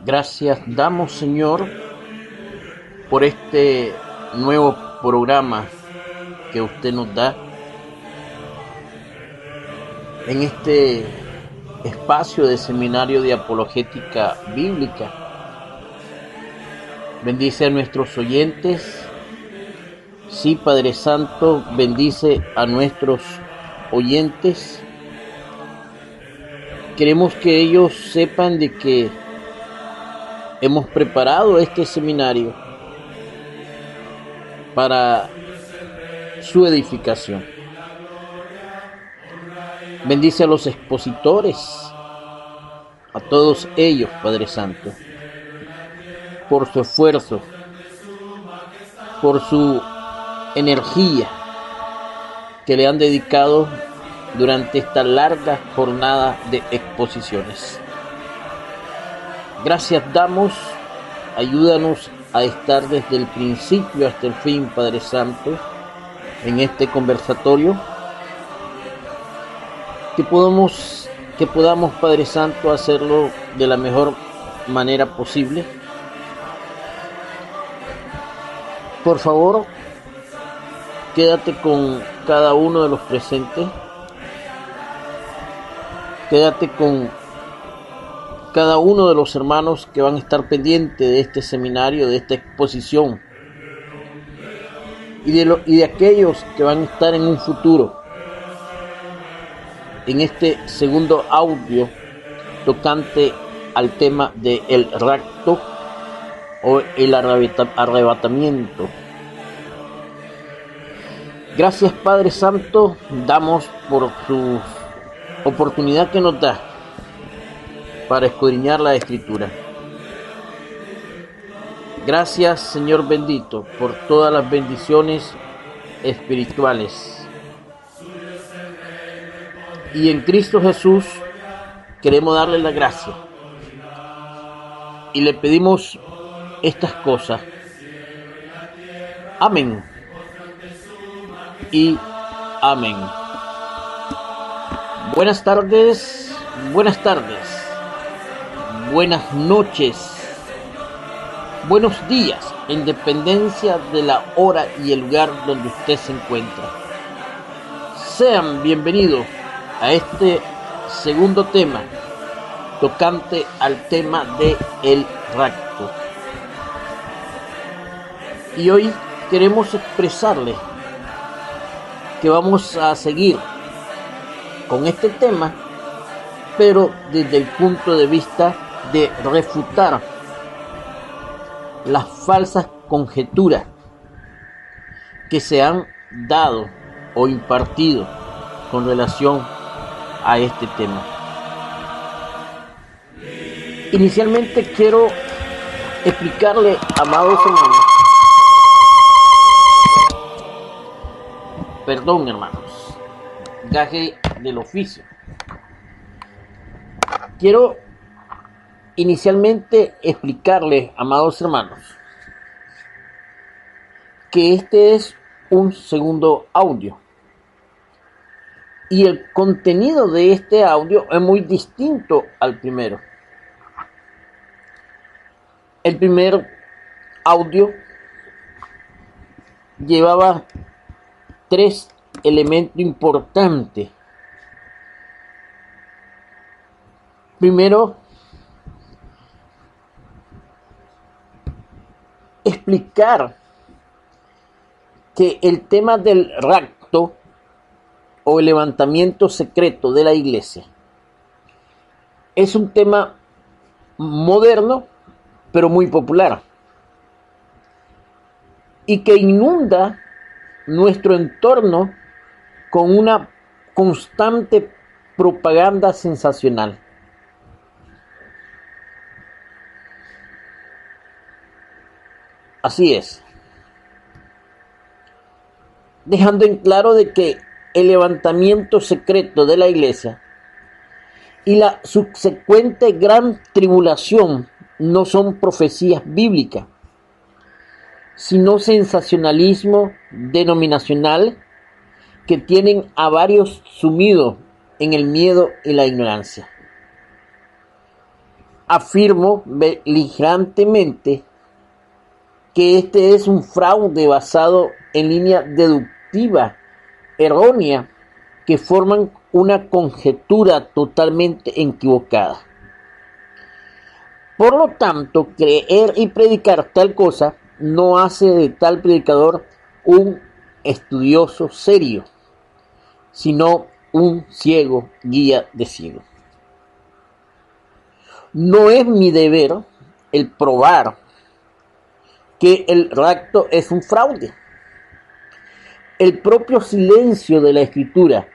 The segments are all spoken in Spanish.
Gracias damos, Señor, por este nuevo programa que usted nos da en este espacio de seminario de apologética bíblica. Bendice a nuestros oyentes. Sí, Padre Santo, bendice a nuestros oyentes. Queremos que ellos sepan de que hemos preparado este seminario para su edificación. Bendice a los expositores, a todos ellos, Padre Santo, por su esfuerzo, por su energía que le han dedicado durante esta larga jornada de exposiciones. Gracias damos, ayúdanos a estar desde el principio hasta el fin, Padre Santo, en este conversatorio, que podamos, Padre Santo, hacerlo de la mejor manera posible. Por favor, quédate con cada uno de los presentes, quédate con cada uno de los hermanos que van a estar pendientes de este seminario, de esta exposición, y de aquellos que van a estar en un futuro, en este segundo audio tocante al tema del rapto o el arrebatamiento. Gracias, Padre Santo, damos por su oportunidad que nos da para escudriñar la Escritura. Gracias, Señor bendito, por todas las bendiciones espirituales. Y en Cristo Jesús queremos darle la gracia. Y le pedimos estas cosas. Amén. Y amén. Buenas tardes, buenas noches, buenos días, en dependencia de la hora y el lugar donde usted se encuentra. Sean bienvenidos a este segundo tema, tocante al tema del rapto. Y hoy queremos expresarles que vamos a seguir con este tema, pero desde el punto de vista de refutar las falsas conjeturas que se han dado o impartido con relación a este tema. Inicialmente quiero explicarle, amados hermanos, gaje del oficio. Quiero inicialmente explicarles, amados hermanos, que este es un segundo audio. Y el contenido de este audio es muy distinto al primero. El primer audio llevaba 3 elementos importantes. Primero, explicar que el tema del rapto o el levantamiento secreto de la iglesia es un tema moderno, pero muy popular, y que inunda nuestro entorno con una constante propaganda sensacional. Así es, dejando en claro de que el levantamiento secreto de la iglesia y la subsecuente gran tribulación no son profecías bíblicas, sino sensacionalismo denominacional que tienen a varios sumidos en el miedo y la ignorancia. afirmo beligerantemente que este es un fraude basado en línea deductiva errónea que forman una conjetura totalmente equivocada. Por lo tanto, creer y predicar tal cosa no hace de tal predicador un estudioso serio, sino un ciego guía de ciegos. No es mi deber el probar que el rapto es un fraude. El propio silencio de la Escritura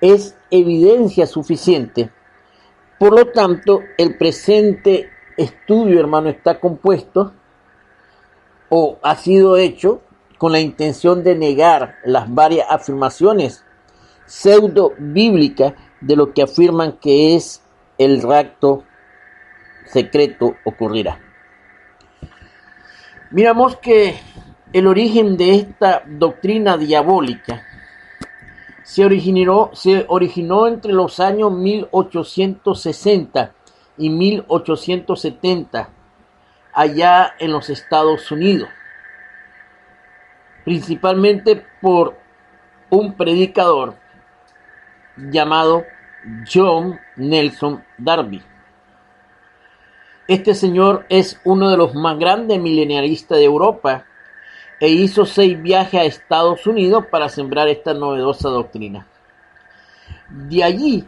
es evidencia suficiente. Por lo tanto, el presente estudio, hermano, está compuesto o ha sido hecho con la intención de negar las varias afirmaciones pseudo bíblicas de lo que afirman que es el rapto secreto ocurrirá. Miramos que el origen de esta doctrina diabólica se originó entre los años 1860 y 1870 allá en los Estados Unidos, principalmente por un predicador llamado John Nelson Darby. Este señor es uno de los más grandes milenaristas de Europa e hizo 6 viajes a Estados Unidos para sembrar esta novedosa doctrina. De allí,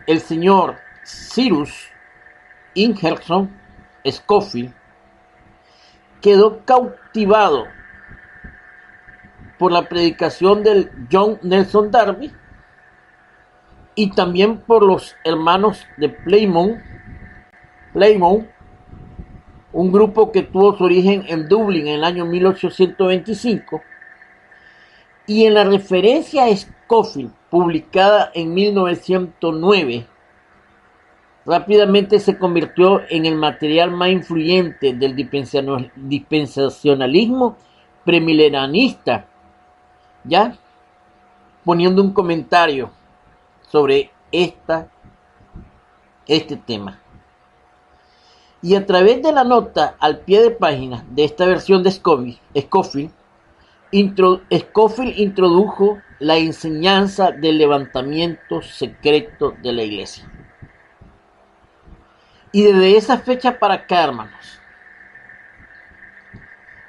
el señor Cyrus Ingerson Scofield quedó cautivado por la predicación del John Nelson Darby y también por los hermanos de Plymouth, un grupo que tuvo su origen en Dublín en el año 1825, y en la referencia a Scofield, publicada en 1909, rápidamente se convirtió en el material más influyente del dispensacionalismo premilenarista, ya poniendo un comentario sobre este tema. Y a través de la nota al pie de página de esta versión de Scofield introdujo la enseñanza del levantamiento secreto de la iglesia. Y desde esa fecha para acá, hermanos,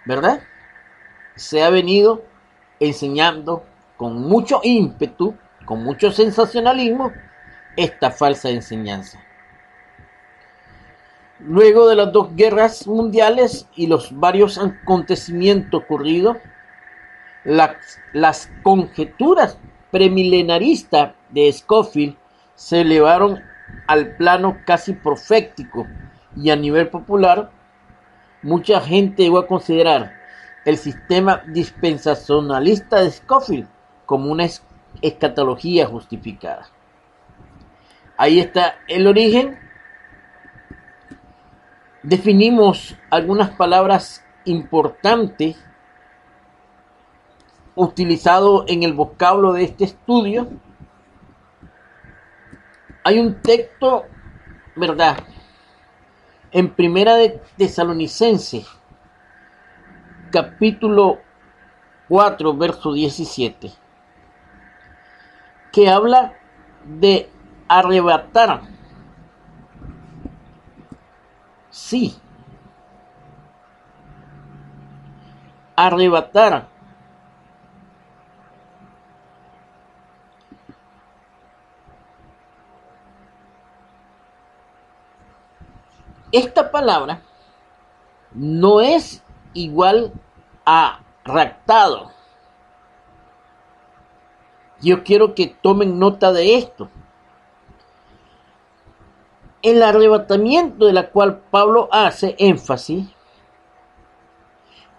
¿verdad? Se ha venido enseñando con mucho ímpetu, con mucho sensacionalismo, esta falsa enseñanza. Luego de las 2 guerras mundiales y los varios acontecimientos ocurridos, las conjeturas premilenaristas de Scofield se elevaron al plano casi profético y a nivel popular, mucha gente llegó a considerar el sistema dispensacionalista de Scofield como una escatología justificada. Ahí está el origen. Definimos algunas palabras importantes utilizadas en el vocablo de este estudio. Hay un texto, ¿verdad?, en Primera de Tesalonicenses, capítulo 4, verso 17, que habla de arrebatar. Sí, arrebatar. Esta palabra no es igual a raptado. Yo quiero que tomen nota de esto. El arrebatamiento de la cual Pablo hace énfasis,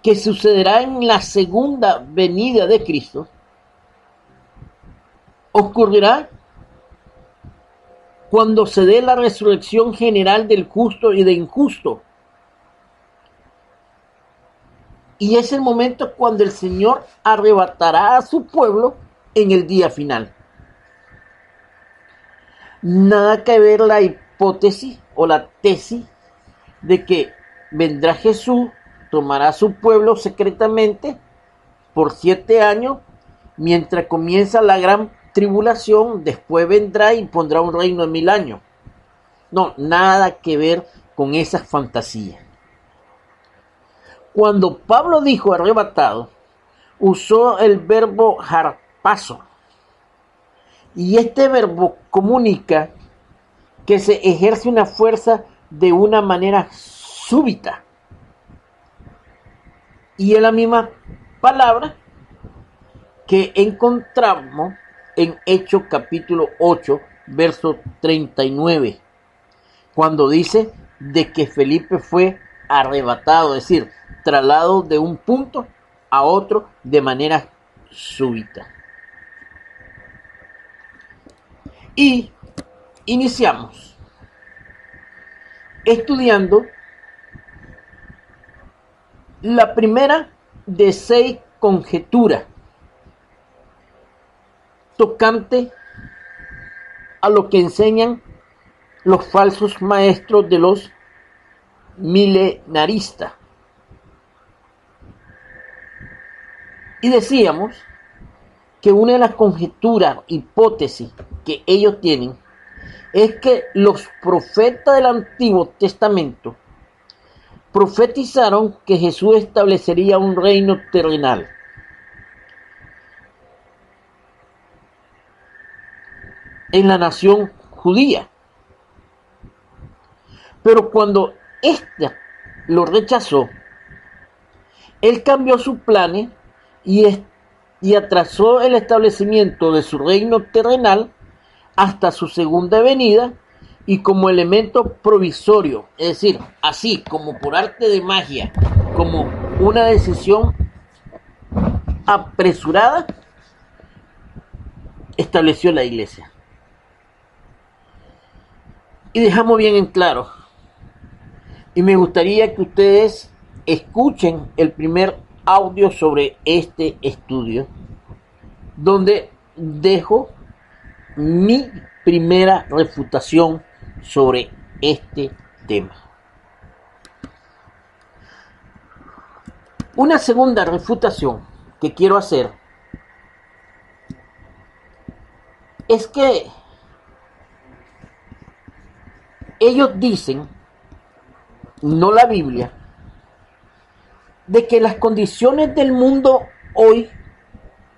que sucederá en la segunda venida de Cristo, ocurrirá cuando se dé la resurrección general del justo y del injusto. Y es el momento cuando el Señor arrebatará a su pueblo en el día final. Nada que ver la hipótesis o la tesis de que vendrá Jesús, tomará a su pueblo secretamente por 7 años, mientras comienza la gran tribulación, después vendrá y pondrá un reino de 1000 años. No, nada que ver con esas fantasías. Cuando Pablo dijo arrebatado, usó el verbo harpazo. Y este verbo comunica que se ejerce una fuerza de una manera súbita. Y es la misma palabra que encontramos en Hechos capítulo 8, verso 39, cuando dice de que Felipe fue arrebatado, es decir, trasladado de un punto a otro de manera súbita. Y iniciamos estudiando la primera de 6 conjeturas tocante a lo que enseñan los falsos maestros de los milenaristas. Y decíamos que una de las conjeturas, hipótesis que ellos tienen es que los profetas del Antiguo Testamento profetizaron que Jesús establecería un reino terrenal. En la nación judía. Pero cuando ésta lo rechazó, él cambió sus planes y atrasó el establecimiento de su reino terrenal hasta su segunda venida, y como elemento provisorio, es decir, así como por arte de magia, como una decisión apresurada, estableció la iglesia. Y dejamos bien en claro, y me gustaría que ustedes escuchen el primer audio sobre este estudio, donde dejo mi primera refutación sobre este tema. Una segunda refutación que quiero hacer es que ellos dicen, no la Biblia, de que las condiciones del mundo hoy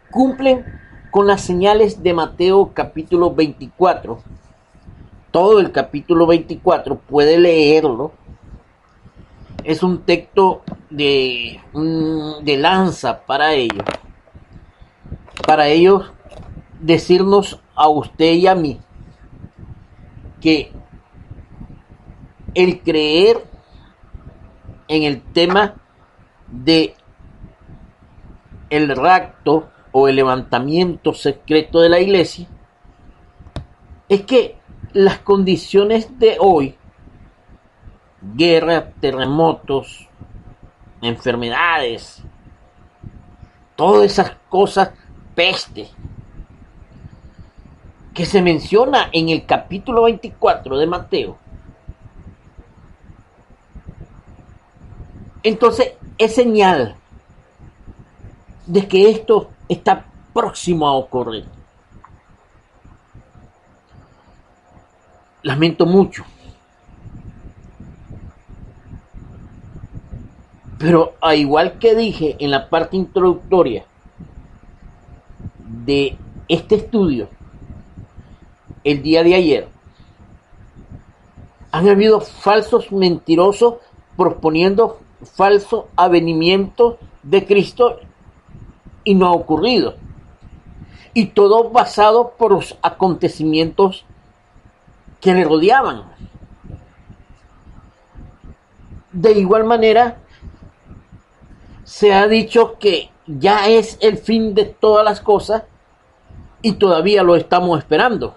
cumplen con las señales de Mateo capítulo 24. Todo el capítulo 24 puede leerlo. Es un texto de lanza para ellos. Para ellos decirnos a usted y a mí que el creer en el tema de el rapto o el levantamiento secreto de la iglesia es que las condiciones de hoy, guerra, terremotos, enfermedades, todas esas cosas, peste, que se menciona en el capítulo 24 de Mateo, entonces es señal de que esto está próximo a ocurrir. Lamento mucho, pero al igual que dije en la parte introductoria de este estudio el día de ayer, han habido falsos mentirosos proponiendo falso avenimiento de Cristo y no ha ocurrido, y todo basado por los acontecimientos que le rodeaban. De igual manera, se ha dicho que ya es el fin de todas las cosas y todavía lo estamos esperando.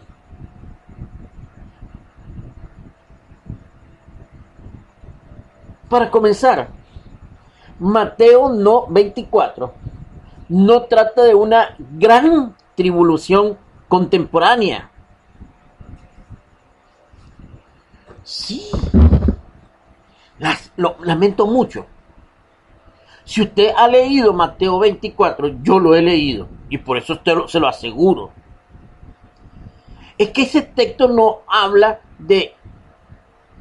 Para comenzar, Mateo 24 no trata de una gran tribulación contemporánea. Sí, lo lamento mucho. Si usted ha leído Mateo 24, yo lo he leído y por eso se lo aseguro. Es que ese texto no habla de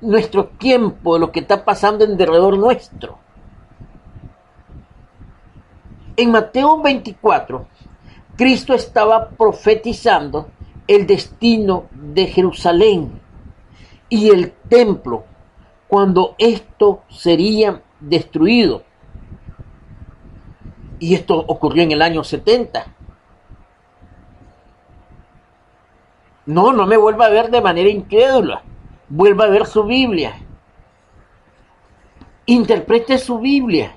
nuestro tiempo, de lo que está pasando en derredor nuestro. En Mateo 24, Cristo estaba profetizando el destino de Jerusalén y el templo cuando esto sería destruido. Y esto ocurrió en el año 70. No me vuelva a ver de manera incrédula. Vuelva a ver su Biblia. Interprete su Biblia.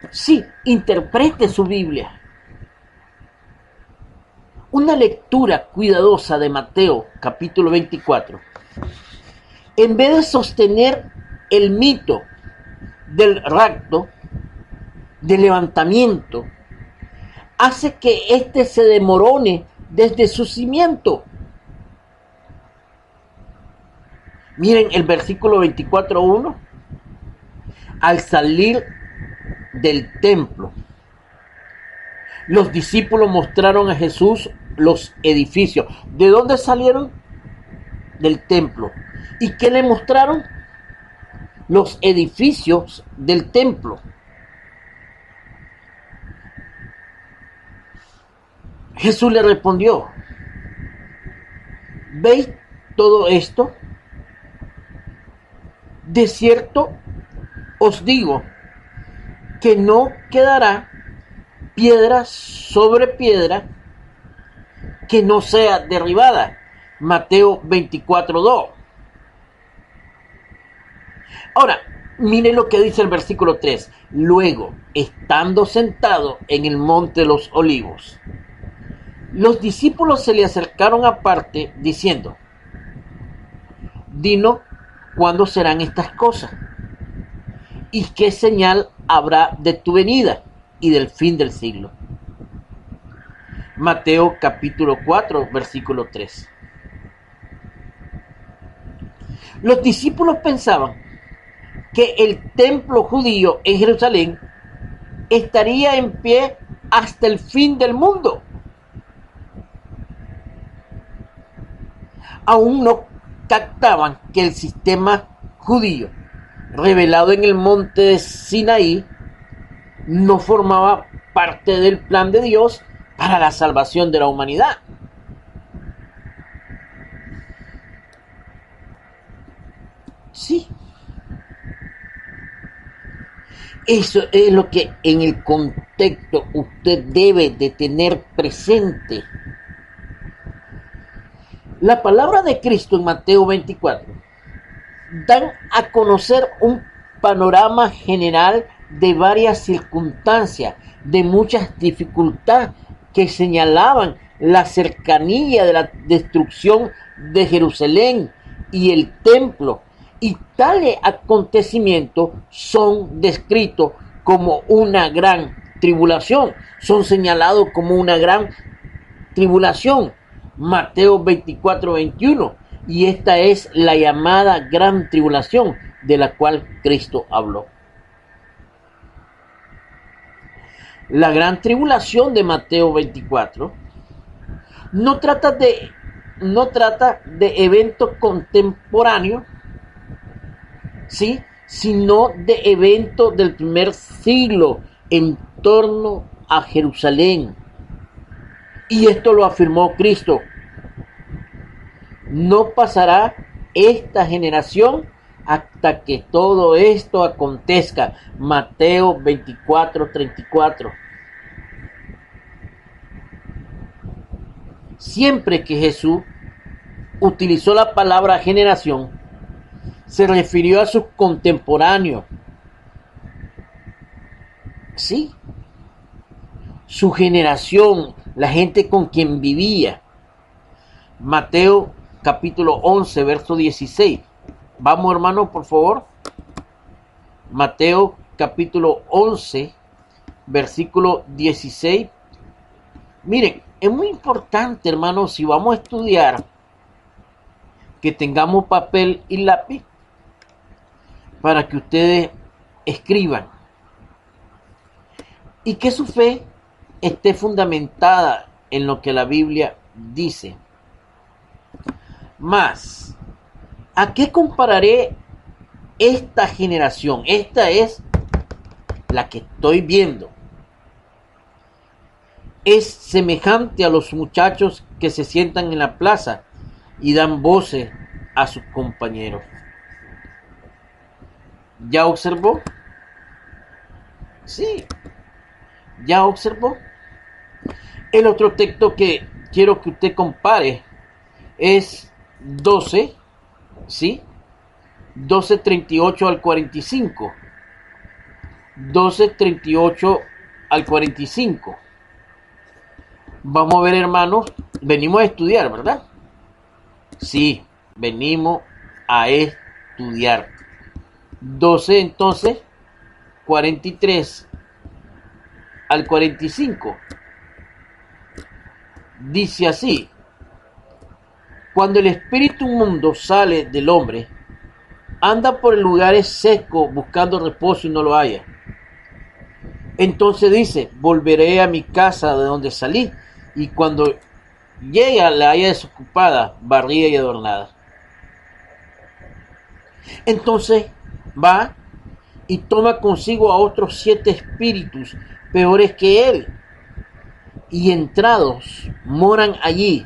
Sí, interprete su Biblia. Una lectura cuidadosa de Mateo capítulo 24, en vez de sostener el mito del rapto, del levantamiento, hace que éste se demorone desde su cimiento. Miren el versículo 24:1. Al salir del templo, los discípulos mostraron a Jesús los edificios. ¿De dónde salieron? Del templo. ¿Y qué le mostraron? Los edificios del templo. Jesús le respondió: ¿veis todo esto? De cierto os digo que no quedará piedra sobre piedra que no sea derribada. Mateo 24:2. Ahora, mire lo que dice el versículo 3. Luego, estando sentado en el monte de los olivos, los discípulos se le acercaron aparte diciendo: dinos cuándo serán estas cosas y qué señal habrá de tu venida y del fin del siglo. Mateo capítulo 4, versículo 3. Los discípulos pensaban que el templo judío en Jerusalén estaría en pie hasta el fin del mundo. Aún no captaban que el sistema judío revelado en el monte de Sinaí no formaba parte del plan de Dios para la salvación de la humanidad. Sí. Eso es lo que en el contexto usted debe de tener presente. La palabra de Cristo en Mateo 24 dan a conocer un panorama general de varias circunstancias, de muchas dificultades que señalaban la cercanía de la destrucción de Jerusalén y el templo, y tales acontecimientos son descritos como una gran tribulación, son señalados como una gran tribulación. Mateo 24:21, y esta es la llamada gran tribulación de la cual Cristo habló. La gran tribulación de Mateo 24 no trata de eventos contemporáneos, ¿sí?, sino de eventos del primer siglo en torno a Jerusalén. Y esto lo afirmó Cristo: no pasará esta generación hasta que todo esto acontezca. Mateo 24:34. Siempre que Jesús utilizó la palabra generación, se refirió a sus contemporáneos. Sí, su generación, la gente con quien vivía. Mateo capítulo 11, verso 16. Vamos, hermano, por favor. Mateo capítulo 11, versículo 16. Miren, es muy importante, hermano, si vamos a estudiar que tengamos papel y lápiz para que ustedes escriban y que su fe esté fundamentada en lo que la Biblia dice. Más, ¿a qué compararé esta generación? Esta es la que estoy viendo. Es semejante a los muchachos que se sientan en la plaza y dan voces a sus compañeros. ¿Ya observó? Sí, ¿ya observó? El otro texto que quiero que usted compare es 12, ¿sí? 12:38 al 45. 12:38 al 45. Vamos a ver, hermanos, venimos a estudiar, ¿verdad? Sí, venimos a estudiar. 12, entonces, 43 al 45. Dice así: cuando el espíritu inmundo sale del hombre, anda por lugares secos buscando reposo y no lo halla. Entonces dice: volveré a mi casa de donde salí, y cuando llega la haya desocupada, barrida y adornada. Entonces va y toma consigo a otros 7 espíritus peores que él, y entrados moran allí,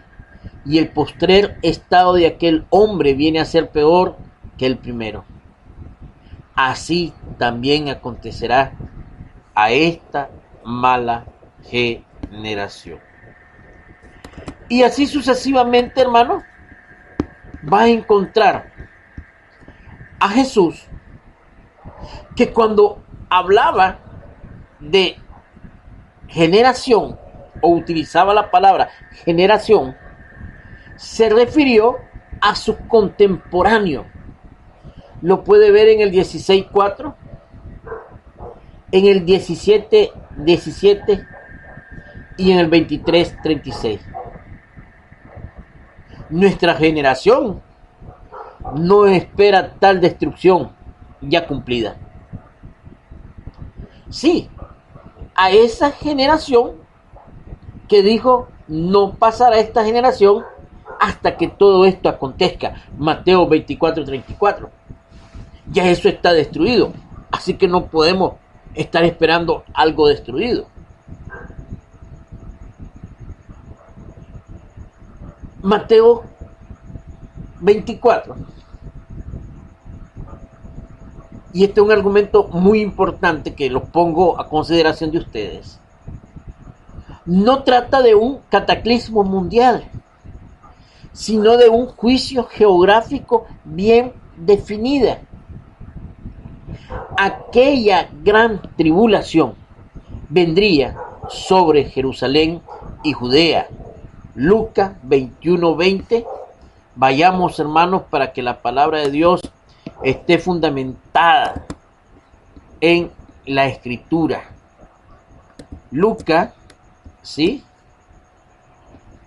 y el postrer estado de aquel hombre viene a ser peor que el primero. Así también acontecerá a esta mala generación. Y así sucesivamente, hermano, va a encontrar a Jesús que cuando hablaba de generación o utilizaba la palabra generación, se refirió a sus contemporáneos. Lo puede ver en el 16:4, en el 17:17 y en el 23:36. Nuestra generación no espera tal destrucción ya cumplida. Sí, a esa generación que dijo: no pasará esta generación hasta que todo esto acontezca. Mateo 24:34. Ya eso está destruido, así que no podemos estar esperando algo destruido. Mateo 24. Y este es un argumento muy importante que lo pongo a consideración de ustedes. No trata de un cataclismo mundial, sino de un juicio geográfico bien definida. Aquella gran tribulación vendría sobre Jerusalén y Judea. Lucas 21:20. Vayamos, hermanos, para que la palabra de Dios esté fundamentada en la escritura. Lucas, ¿sí?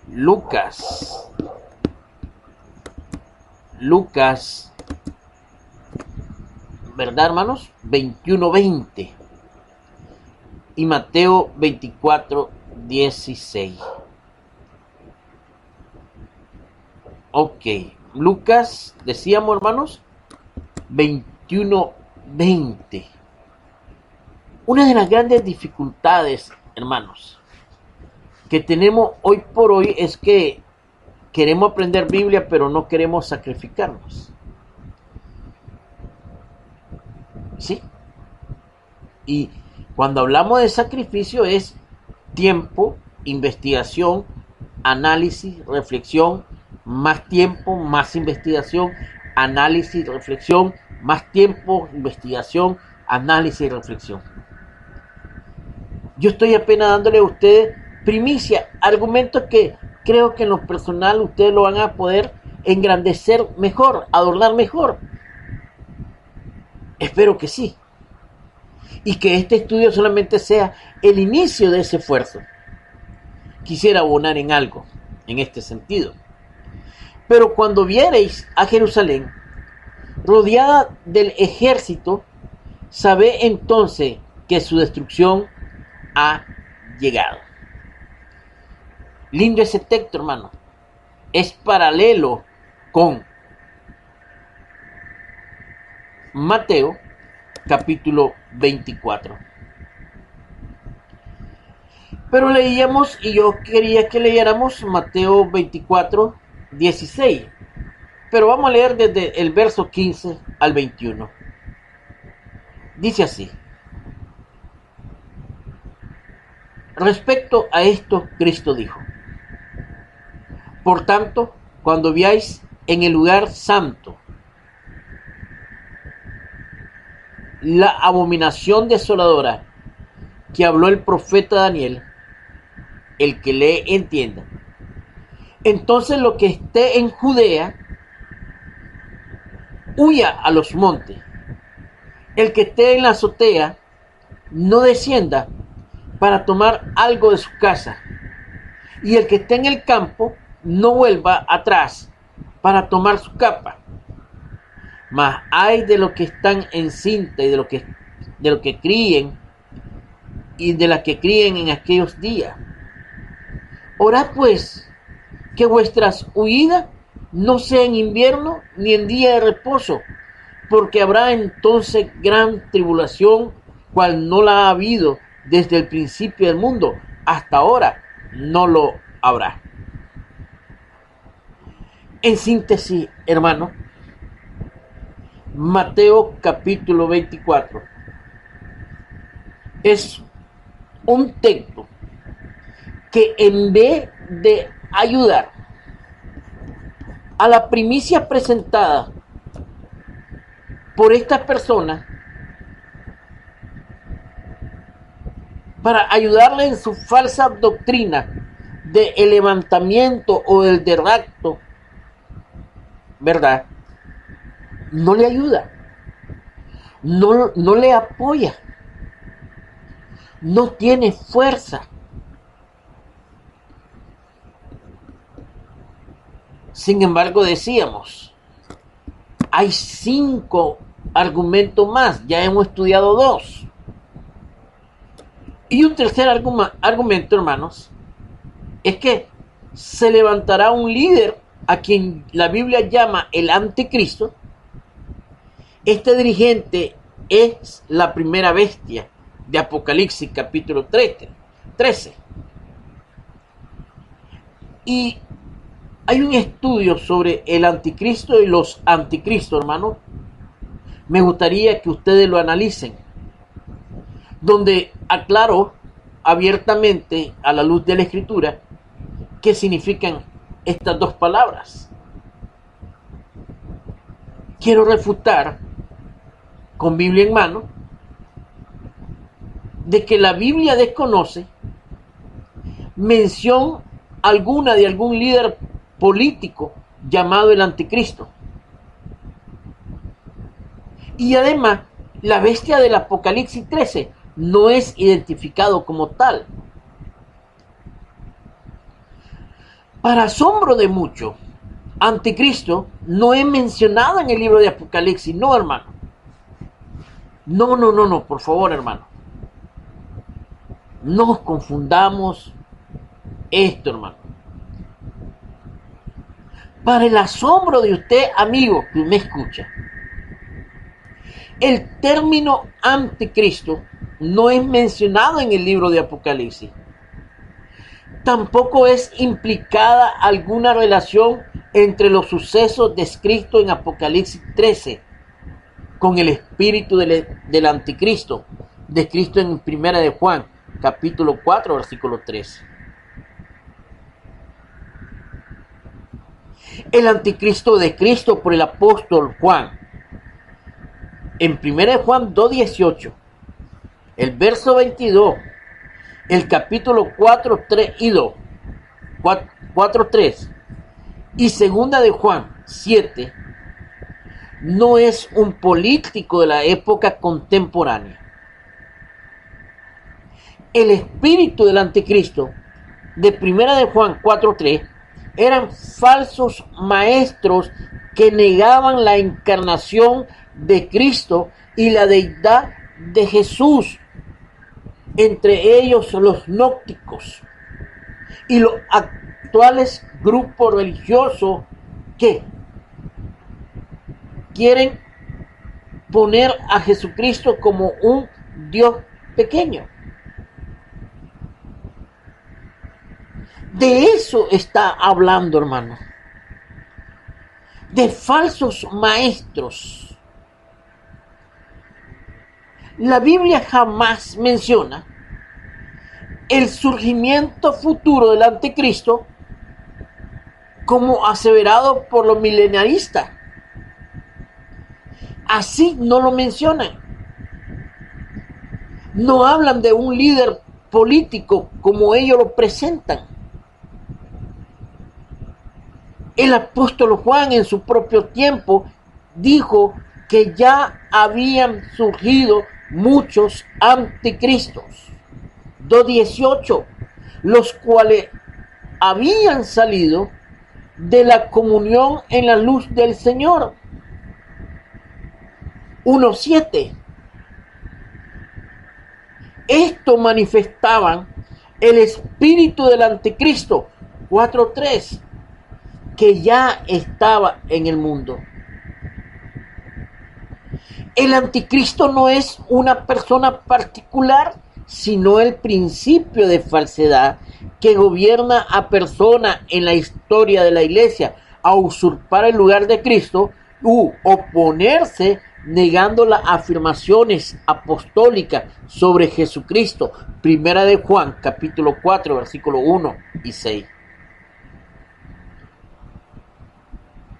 Lucas, ¿verdad, hermanos? 21:20 y Mateo 24:16. Ok, Lucas, decíamos, hermanos, 21:20. Una de las grandes dificultades, hermanos, que tenemos hoy por hoy es que queremos aprender Biblia, pero no queremos sacrificarnos. ¿Sí? Y cuando hablamos de sacrificio es tiempo, investigación, análisis, reflexión, más tiempo, más investigación, análisis, reflexión, más tiempo, investigación, análisis y reflexión. Yo estoy apenas dándole a ustedes primicia, argumentos que creo que en lo personal ustedes lo van a poder engrandecer mejor, adornar mejor. Espero que sí. Y que este estudio solamente sea el inicio de ese esfuerzo. Quisiera abonar en algo en este sentido. Pero cuando viereis a Jerusalén rodeada del ejército, sabed entonces que su destrucción ha llegado. Lindo ese texto, hermano. Es paralelo con Mateo capítulo 24. Pero leíamos, y yo quería que leyéramos Mateo 24, 16. Pero vamos a leer desde el verso 15 al 21. Dice así: respecto a esto, Cristo dijo: por tanto, cuando veáis en el lugar santo la abominación desoladora que habló el profeta Daniel, el que lee entienda. Entonces lo que esté en Judea, huya a los montes. El que esté en la azotea, no descienda para tomar algo de su casa. Y el que esté en el campo, no vuelva atrás para tomar su capa. Mas hay de los que están en cinta y de los que críen y de las que críen en aquellos días. Orad pues que vuestras huidas no sea en invierno ni en día de reposo, porque habrá entonces gran tribulación, cual no la ha habido desde el principio del mundo hasta ahora, no lo habrá. En síntesis, hermano, Mateo capítulo 24 es un texto que, en vez de ayudar a la primicia presentada por estas personas para ayudarle en su falsa doctrina del levantamiento o del rapto, ¿verdad?, no le ayuda, no le apoya, no tiene fuerza. Sin embargo, decíamos, hay 5 argumentos más, ya hemos estudiado 2. Y un tercer argumento, hermanos, es que se levantará un líder a quien la Biblia llama el anticristo. Este dirigente es la primera bestia de Apocalipsis capítulo 13. Y hay un estudio sobre el anticristo y los anticristos, hermano. Me gustaría que ustedes lo analicen, donde aclaro abiertamente a la luz de la Escritura qué significan estas 2 palabras. Quiero refutar con Biblia en mano de que la Biblia desconoce mención alguna de algún líder político llamado el anticristo. Y además, la bestia del Apocalipsis 13 no es identificado como tal. Para asombro de muchos, anticristo no es mencionado en el libro de Apocalipsis. No, hermano. No, por favor, hermano. No nos confundamos esto, hermano. Para el asombro de usted, amigo, que me escucha, el término anticristo no es mencionado en el libro de Apocalipsis. Tampoco es implicada alguna relación entre los sucesos descritos en Apocalipsis 13 con el espíritu del anticristo, descrito en 1 de Juan, capítulo 4, versículo 3. El anticristo descrito por el apóstol Juan en 1 de Juan 2:18, el verso 22, el capítulo 4, 3 y 2, 4, 3 y 2 de Juan 7, no es un político de la época contemporánea. El espíritu del anticristo de 1 de Juan 4:3 eran falsos maestros que negaban la encarnación de Cristo y la deidad de Jesús, entre ellos los gnósticos y los actuales grupos religiosos que quieren poner a Jesucristo como un Dios pequeño. De eso está hablando, hermano. De falsos maestros. La Biblia jamás menciona el surgimiento futuro del anticristo como aseverado por los milenaristas. Así no lo mencionan. No hablan de un líder político como ellos lo presentan. El apóstol Juan en su propio tiempo dijo que ya habían surgido muchos anticristos. 2:18, los cuales habían salido de la comunión en la luz del Señor. 1:7. Esto manifestaban el espíritu del anticristo. 4:3, que ya estaba en el mundo. El anticristo no es una persona particular, sino el principio de falsedad que gobierna a personas en la historia de la iglesia a usurpar el lugar de Cristo u oponerse negando las afirmaciones apostólicas sobre Jesucristo. Primera de Juan, capítulo 4, versículo 1 y 6.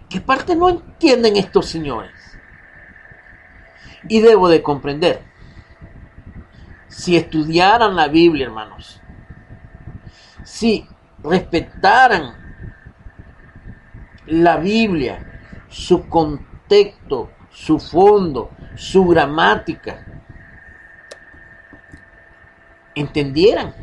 ¿Qué parte no entienden estos señores? Y debo de comprender. Si estudiaran la Biblia, hermanos, si respetaran la Biblia, su contexto, su fondo, su gramática, entendieran.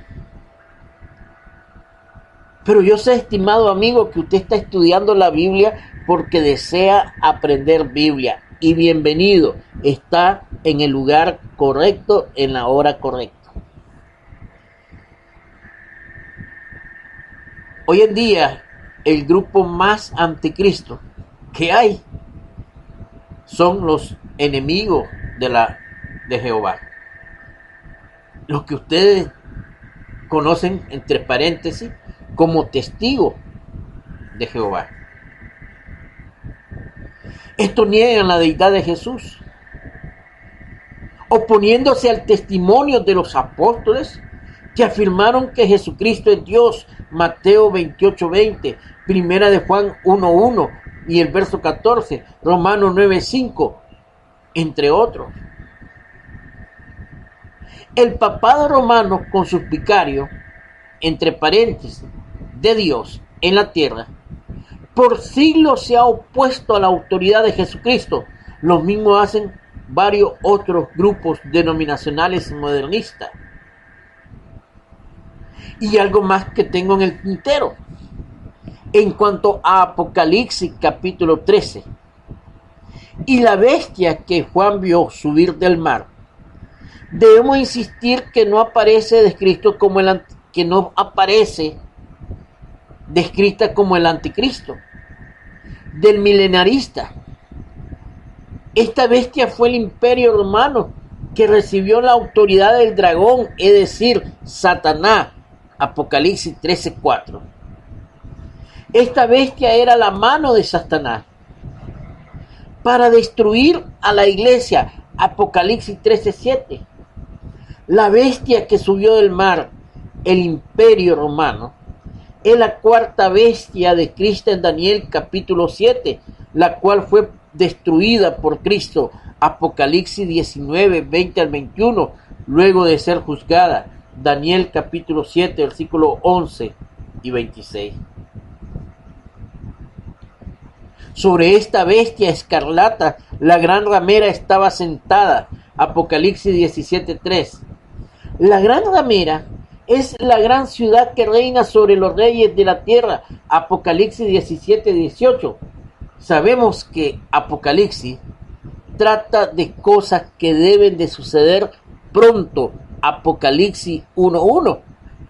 Pero yo sé, estimado amigo, que usted está estudiando la Biblia porque desea aprender Biblia. Y bienvenido, está en el lugar correcto, en la hora correcta. Hoy en día, el grupo más anticristo que hay son los enemigos de Jehová. Los que ustedes conocen, entre paréntesis, como testigos de Jehová. Estos niegan la deidad de Jesús, oponiéndose al testimonio de los apóstoles que afirmaron que Jesucristo es Dios. Mateo 28:20, Primera de Juan 1:1 y el verso 14, Romanos 9:5, entre otros. El papado romano, con sus vicarios, entre paréntesis, de Dios en la tierra, por siglos se ha opuesto a la autoridad de Jesucristo. Lo mismo hacen varios otros grupos denominacionales modernistas. Y algo más que tengo en el tintero. En cuanto a Apocalipsis capítulo 13, y la bestia que Juan vio subir del mar, debemos insistir que no aparece descrito como descrita como el anticristo del milenarista. Esta bestia fue el imperio romano que recibió la autoridad del dragón, es decir, Satanás. Apocalipsis 13:4. Esta bestia era la mano de Satanás para destruir a la iglesia. Apocalipsis 13:7. La bestia que subió del mar, el imperio romano, es la cuarta bestia de Cristo en Daniel capítulo 7, la cual fue destruida por Cristo. Apocalipsis 19:20 al 21, luego de ser juzgada. Daniel capítulo 7, versículos 11 y 26. Sobre esta bestia escarlata, la gran ramera estaba sentada. Apocalipsis 17:3. La gran ramera es la gran ciudad que reina sobre los reyes de la tierra. Apocalipsis 17:18. Sabemos que Apocalipsis trata de cosas que deben de suceder pronto. Apocalipsis 1:1.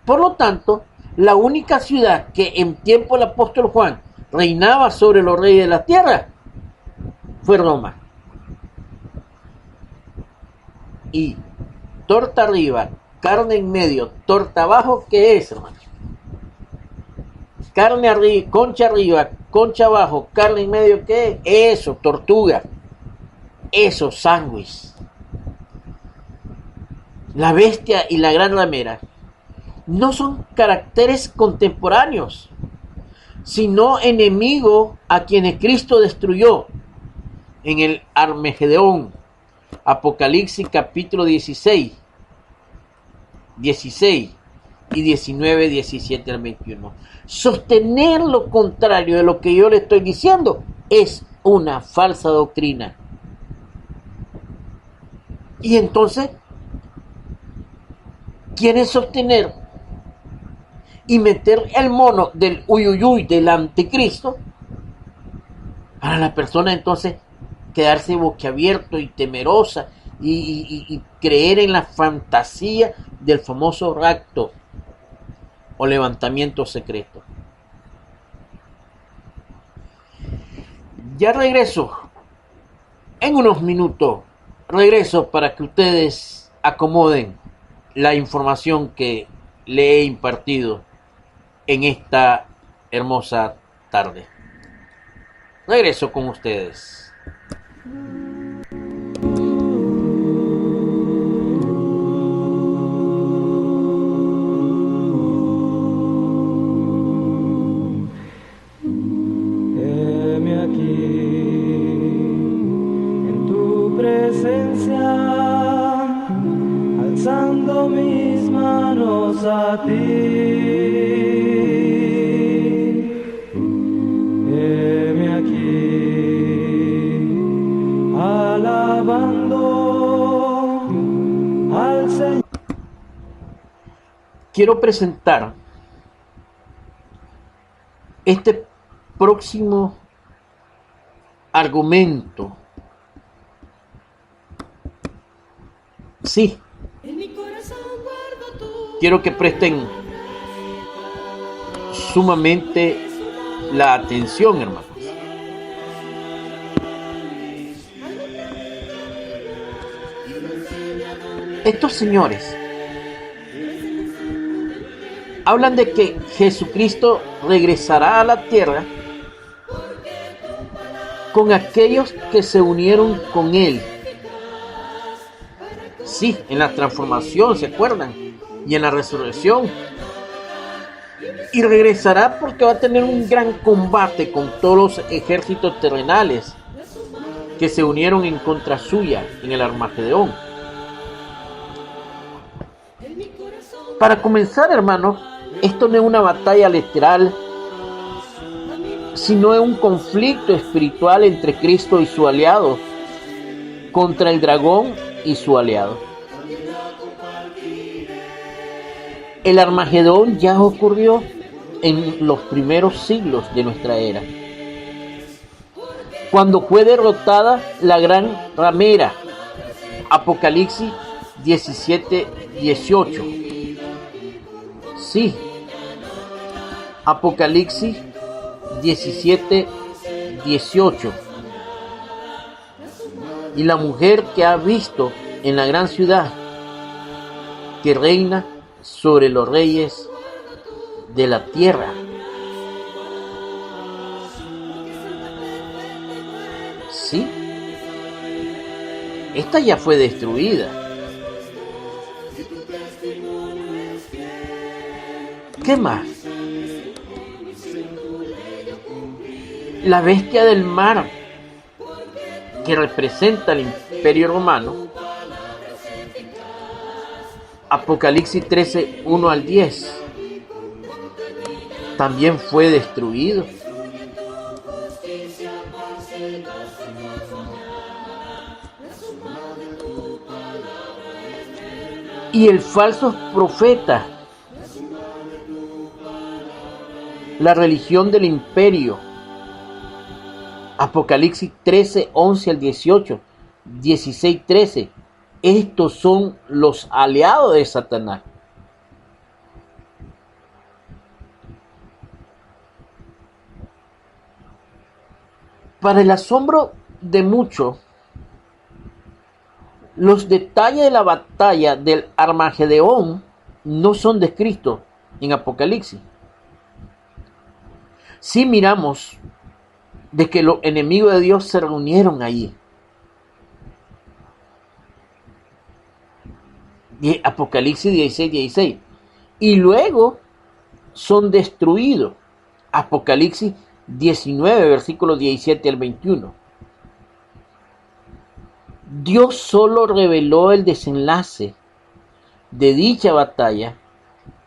Por lo tanto, la única ciudad que en tiempo del apóstol Juan reinaba sobre los reyes de la tierra fue Roma. Y torta arriba, carne en medio, torta abajo, ¿qué es, hermano? Carne arriba, concha arriba, concha abajo, carne en medio, ¿qué es? Eso, tortuga. Eso, sándwich. La bestia y la gran ramera no son caracteres contemporáneos, sino enemigos a quienes Cristo destruyó en el Armagedón. Apocalipsis capítulo 16 y 19, 17 al 21. Sostener lo contrario de lo que yo le estoy diciendo es una falsa doctrina. Y entonces, quiere sostener y meter el mono del uyuyuy del anticristo para la persona entonces quedarse boquiabierto y temerosa y creer en la fantasía del famoso rapto o levantamiento secreto. Ya regreso en unos minutos. Regreso para que ustedes acomoden la información que le he impartido en esta hermosa tarde. Regreso con ustedes. Heme aquí en tu presencia, alzando mis manos a ti. Heme aquí, alabando al Señor. Quiero presentar este próximo argumento. Sí. Quiero que presten sumamente la atención, hermanos. Estos señores hablan de que Jesucristo regresará a la tierra con aquellos que se unieron con Él. Sí, en la transformación, ¿se acuerdan? Y en la resurrección. Y regresará porque va a tener un gran combate con todos los ejércitos terrenales que se unieron en contra suya en el Armagedón. Para comenzar, hermanos, esto no es una batalla literal, sino es un conflicto espiritual entre Cristo y su aliado contra el dragón y su aliado. El Armagedón ya ocurrió en los primeros siglos de nuestra era, cuando fue derrotada la gran ramera. Apocalipsis 17:18. Sí, Apocalipsis 17:18. Y la mujer que ha visto en la gran ciudad que reina sobre los reyes de la tierra. Sí, esta ya fue destruida. ¿Qué más? La bestia del mar, que representa el Imperio Romano. Apocalipsis 13, 1 al 10. También fue destruido. Y el falso profeta la religión del imperio. Apocalipsis 13, 11 al 18, 16, 13. Estos son los aliados de Satanás. Para el asombro de muchos, los detalles de la batalla del Armagedón no son descritos en Apocalipsis. Sí miramos de que los enemigos de Dios se reunieron allí. Apocalipsis 16, 16. Y luego son destruidos. Apocalipsis 19, versículos 17 al 21. Dios solo reveló el desenlace de dicha batalla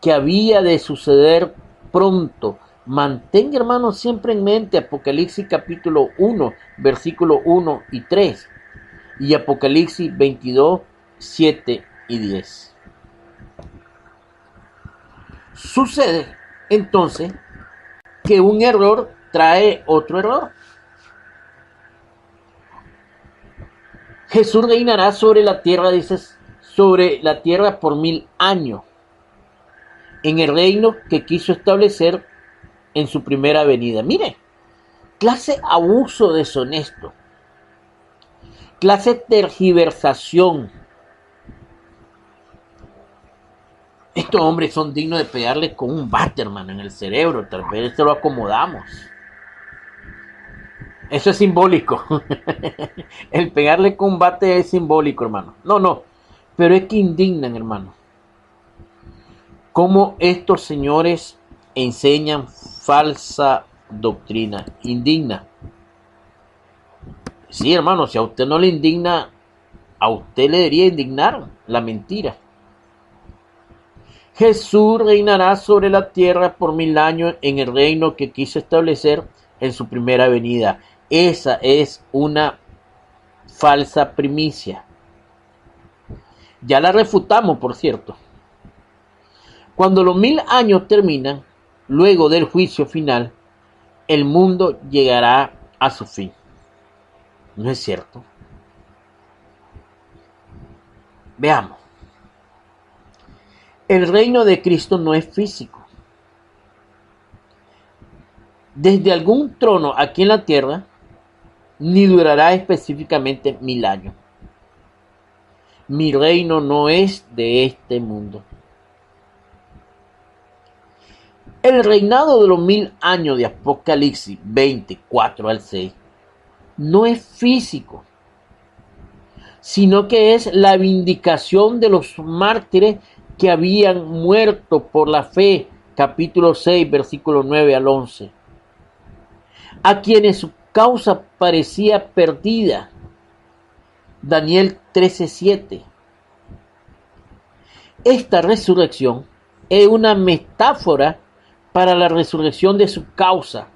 que había de suceder pronto. Mantenga, hermanos, siempre en mente Apocalipsis capítulo 1, versículos 1 y 3 y Apocalipsis 22, 7 y 10. Sucede entonces que un error trae otro error. Jesús reinará sobre la tierra, dice, sobre la tierra por 1000 años, en el reino que quiso establecer en su primera venida. Mire, clase abuso deshonesto, clase tergiversación. Estos hombres son dignos de pegarle con un bate, hermano, en el cerebro. Tal vez se lo acomodamos. Eso es simbólico. El pegarle con un bate es simbólico, hermano. No. Pero es que indignan, hermano. Cómo estos señores enseñan falsa doctrina. Indigna. Sí, hermano, si a usted no le indigna, a usted le debería indignar la mentira. Jesús reinará sobre la tierra por 1000 años en el reino que quiso establecer en su primera venida. Esa es una falsa primicia. Ya la refutamos, por cierto. Cuando los 1000 años terminan, luego del juicio final, el mundo llegará a su fin. ¿No es cierto? Veamos. El reino de Cristo no es físico. Desde algún trono aquí en la tierra, ni durará específicamente 1000 años. Mi reino no es de este mundo. El reinado de los 1000 años de Apocalipsis 24 al 6 no es físico, sino que es la vindicación de los mártires que habían muerto por la fe, capítulo 6, versículo 9 al 11, a quienes su causa parecía perdida, Daniel 13:7. Esta resurrección es una metáfora para la resurrección de su causa.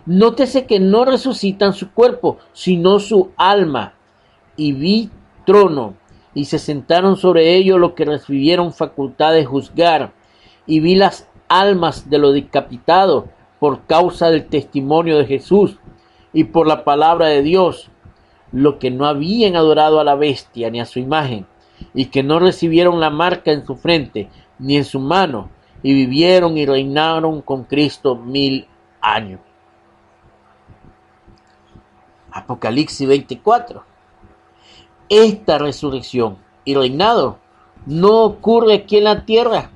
Nótese que no resucitan su cuerpo, sino su alma. Y vi trono, y se sentaron sobre ellos los que recibieron facultad de juzgar. Y vi las almas de los decapitados por causa del testimonio de Jesús y por la palabra de Dios, los que no habían adorado a la bestia ni a su imagen, y que no recibieron la marca en su frente ni en su mano, y vivieron y reinaron con Cristo 1000 años. Apocalipsis 24. Esta resurrección y reinado no ocurre aquí en la tierra.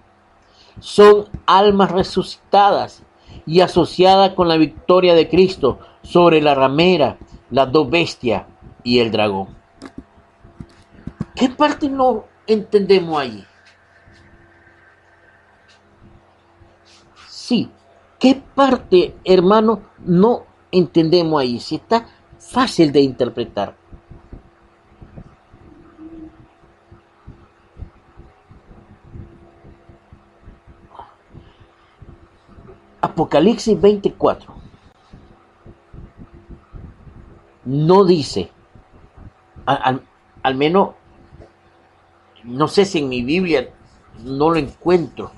Son almas resucitadas y asociadas con la victoria de Cristo sobre la ramera, las dos bestias y el dragón. ¿Qué parte no entendemos allí? Sí, ¿qué parte, hermano, no entendemos ahí? Si está fácil de interpretar. Apocalipsis 24 no dice, al menos, no sé si en mi Biblia no lo encuentro,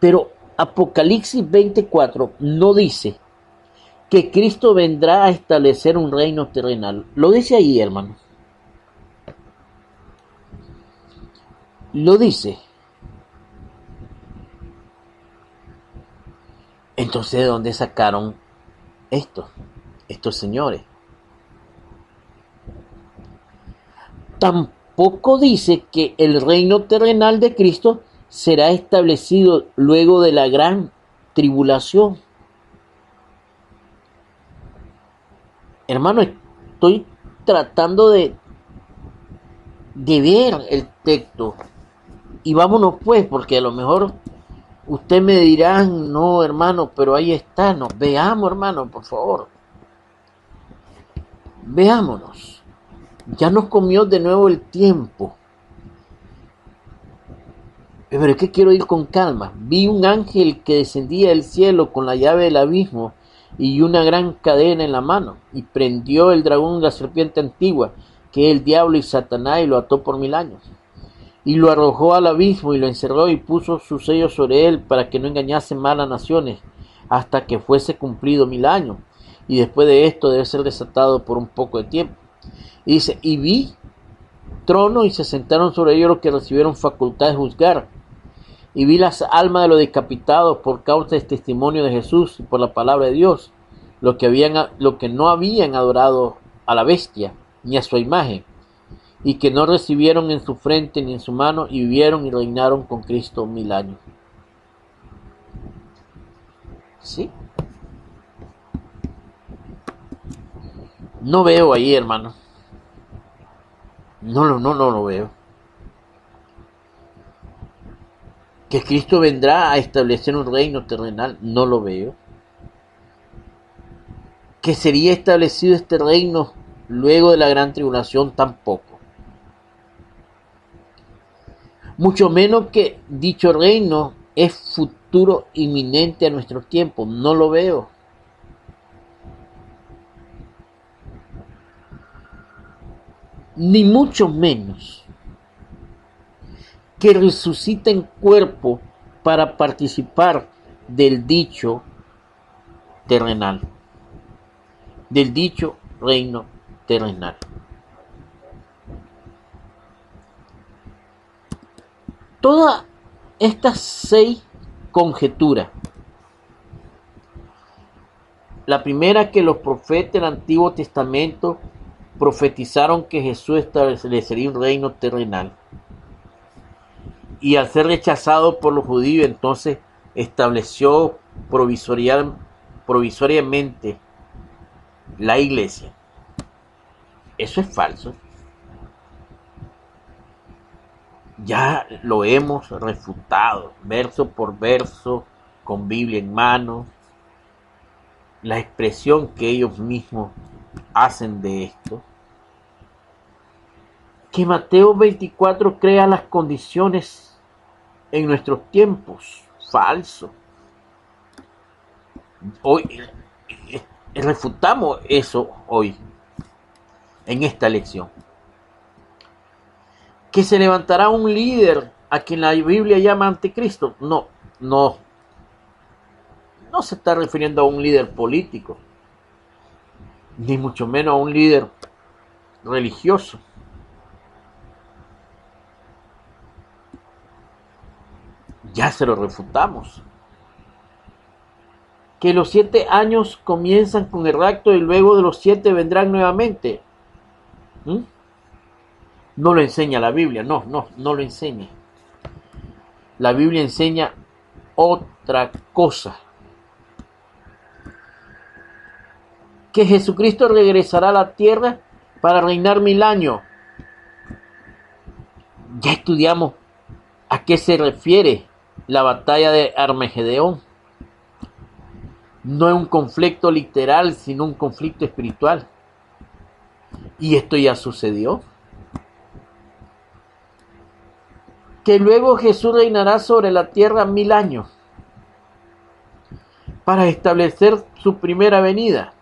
pero Apocalipsis 24 no dice que Cristo vendrá a establecer un reino terrenal. Lo dice ahí, hermano. Lo dice. Entonces, ¿de dónde sacaron estos señores? Tampoco dice que el reino terrenal de Cristo será establecido luego de la gran tribulación. Hermano, estoy tratando de ver el texto. Y vámonos pues, porque a lo mejor usted me dirá, no hermano, pero ahí está. No, veamos hermano, por favor. Veámonos. Ya nos comió de nuevo el tiempo. Pero es que quiero ir con calma. Vi un ángel que descendía del cielo con la llave del abismo y una gran cadena en la mano, y prendió el dragón, la serpiente antigua, que es el diablo y Satanás, y lo ató por 1000 años. Y lo arrojó al abismo y lo encerró y puso su sello sobre él para que no engañase más a las naciones hasta que fuese cumplido 1000 años. Y después de esto debe ser desatado por un poco de tiempo. Y dice, y vi trono y se sentaron sobre ellos los que recibieron facultad de juzgar. Y vi las almas de los decapitados por causa del testimonio de Jesús y por la palabra de Dios, los que no habían adorado a la bestia ni a su imagen, y que no recibieron en su frente ni en su mano, y vivieron y reinaron con Cristo 1000 años. ¿Sí? No veo ahí, hermano. No lo veo. Que Cristo vendrá a establecer un reino terrenal, no lo veo. Que sería establecido este reino luego de la gran tribulación, tampoco. Mucho menos que dicho reino es futuro inminente a nuestros tiempos, no lo veo. Ni mucho menos que resuciten cuerpo para participar del dicho terrenal, del dicho reino terrenal. Todas estas 6 conjeturas. La primera, que los profetas del Antiguo Testamento profetizaron que Jesús establecería un reino terrenal. Y al ser rechazado por los judíos, entonces estableció provisoriamente la iglesia. Eso es falso. Ya lo hemos refutado, verso por verso, con Biblia en mano. La expresión que ellos mismos hacen de esto. Que Mateo 24 crea las condiciones en nuestros tiempos. Falso. Hoy refutamos eso hoy, en esta lección. Que se levantará un líder a quien la Biblia llama anticristo. No se está refiriendo a un líder político, ni mucho menos a un líder religioso. Ya se lo refutamos. Que los 7 años comienzan con el rapto y luego de los 7 vendrán nuevamente. No lo enseña la Biblia, no lo enseña. La Biblia enseña otra cosa. Que Jesucristo regresará a la tierra para reinar 1000 años. Ya estudiamos a qué se refiere la batalla de Armagedón. No es un conflicto literal, sino un conflicto espiritual. Y esto ya sucedió. Que luego Jesús reinará sobre la tierra 1000 años para establecer su primera venida.